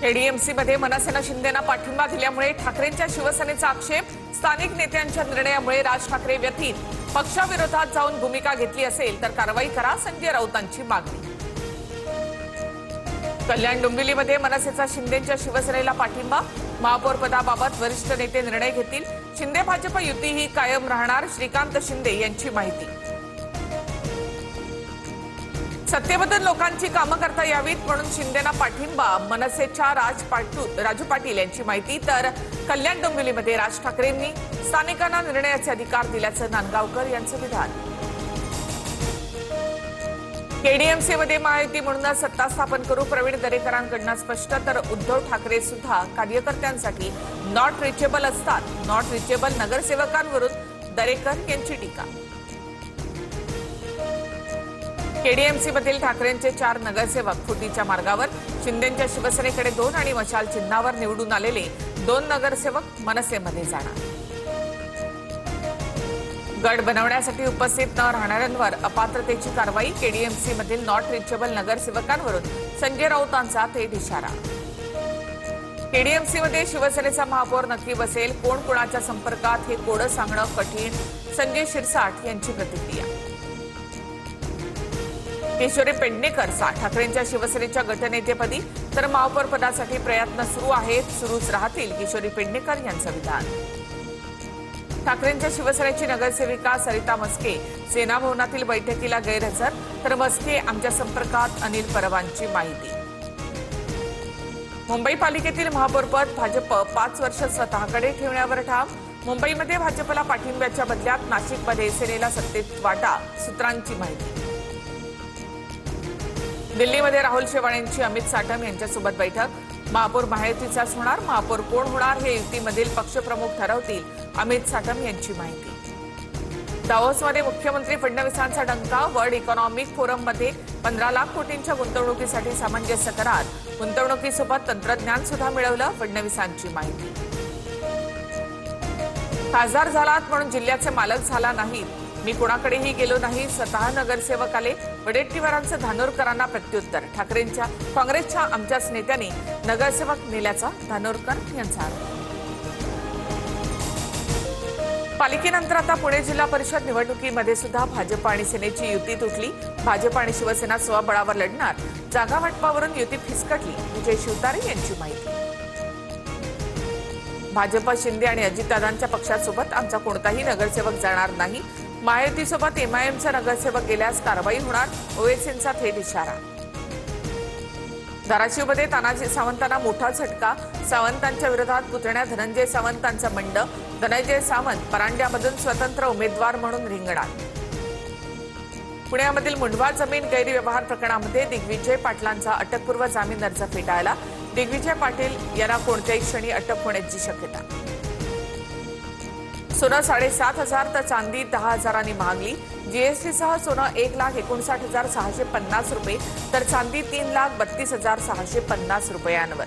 एडीएमसीमध्ये मनसेनं शिंदेना पाठिंबा दिल्यामुळे ठाकरेंच्या शिवसेनेचा आक्षेप, स्थानिक नेत्यांच्या निर्णयामुळे राज ठाकरे व्यथित, पक्षाविरोधात जाऊन भूमिका घेतली असेल तर कारवाई करा, संजय राऊतांची मागणी. कल्याण डोंबिवलीमध्ये मनसेचा शिंदेच्या शिवसेनेला पाठिंबा, महापौरपदाबाबत वरिष्ठ नेते निर्णय घेतील, शिंदे भाजप युती ही कायम राहणार, श्रीकांत शिंदे यांची माहिती. सत्तेबद्दल लोकांची कामं करता यावीत म्हणून शिंदेना पाठिंबा, मनसेच्या राजू पाटील यांची माहिती. तर कल्याण डोंबिवलीमध्ये राज ठाकरेंनी स्थानिकांना निर्णयाचे अधिकार दिल्याचं नांदगावकर यांचं विधान. केडीएमसीमध्ये महायुती म्हणूनच सत्ता स्थापन करू, प्रवीण दरेकरांकडून स्पष्ट. तर उद्धव ठाकरे सुद्धा कार्यकर्त्यांसाठी नॉट रिचेबल असतात, नॉट रिचेबल नगरसेवकांवरून दरेकर यांची टीका. केडीएमसीमधील ठाकरेंचे 4 नगरसेवक फुटीच्या मार्गावर, शिंदेच्या शिवसेनेकडे 2 आणि मशाल चिन्हावर निवडून आलेले 2 नगरसेवक मनसेमध्ये जाणार. गड बनवण्यासाठी उपस्थित न राहणाऱ्यांवर अपात्रतेची कारवाई, केडीएमसीमधील नॉट रिचेबल नगरसेवकांवरून संजय राऊतांचा थेट इशारा. केडीएमसीमध्ये शिवसेनेचा महापौर नक्की बसेल, कोण कोणाच्या संपर्कात हे कोडं सांगणं कठीण, संजय शिरसाट यांची प्रतिक्रिया. किशोरी पेडणेकर ठाकरेंच्या शिवसेनेच्या गटनेतेपदी, तर महापौरपदासाठी प्रयत्न सुरू आहेत, सुरूच राहतील, किशोरी पेडणेकर यांचं विधान. ठाकरेंच्या शिवसेनेची नगरसेविका सरिता मस्के सेना भवनातील बैठकीला गैरहजर, तर मस्के आमच्या संपर्कात, अनिल परवांची माहिती. मुंबई पालिकेतील महापौरपद भाजप 5 वर्ष स्वतःकडे ठेवण्यावर ठाम, मुंबईमध्ये भाजपला पाठिंब्याच्या बदल्यात नाशिकमध्ये सेनेला सत्तेत वाटा, सूत्रांची माहिती. दिल्लीमध्ये राहुल शेवाळेंची अमित साटम यांच्यासोबत बैठक, महापौर महायुतीचाच होणार, महापौर कोण होणार हे युतीमधील पक्षप्रमुख ठरवतील, अमित साटम यांची माहिती. दावोसमध्ये मुख्यमंत्री फडणवीसांचा डंका, वर्ल्ड इकॉनॉमिक फोरममध्ये 15 लाख कोटींच्या गुंतवणुकीसाठी सामंजस्य करार, गुंतवणुकीसोबत तंत्रज्ञान सुद्धा मिळवलं, फडणवीसांची माहिती. खासदार झालात म्हणून जिल्ह्याचे मालक झाला नाही, मी कोणाकडेही गेलो नाही, स्वतः नगरसेवक आले, वडेट्टीवारांचं धानोरकरांना प्रत्युत्तर, काँग्रेसच्या आमच्याच नेत्यांनी नगरसेवक नेल्याचा धानोरकर यांचा आरोप. पालिकेनंतर आता पुणे जिल्हा परिषद निवडणुकीमध्ये सुद्धा भाजप आणि सेनेची युती तुटली, भाजप आणि शिवसेना स्वबळावर लढणार, जागा वाटपावरून युती फिसकटली, विजय शिवतारे यांची माहिती. भाजप, शिंदे आणि अजितदादांच्या पक्षासोबत आमचा कोणताही नगरसेवक जाणार नाही, महायुतीसोबत एमआयएमचा नगरसेवक गेल्यास कारवाई होणार, ओवेसींचा थेट इशारा. धाराशिवमध्ये तानाजी सावंतांना मोठा झटका, सावंतांच्या विरोधात पुतण्या धनंजय सावंतांचा बंड, धनंजय सावंत परांड्यामधून स्वतंत्र उमेदवार म्हणून रिंगणात. पुण्यामधील मुंढवा जमीन गैरव्यवहार प्रकरणामध्ये दिग्विजय पाटलांचा अटकपूर्व जामीन अर्ज फेटाळला, दिग्विजय पाटील यांना कोणत्याही क्षणी अटक होण्याची शक्यता. सोनं 7,500 तर चांदी 10,000 महागली, जीएसटीसह सोनं 1,59,650 रुपये तर चांदी 3,32,650 रुपयांवर.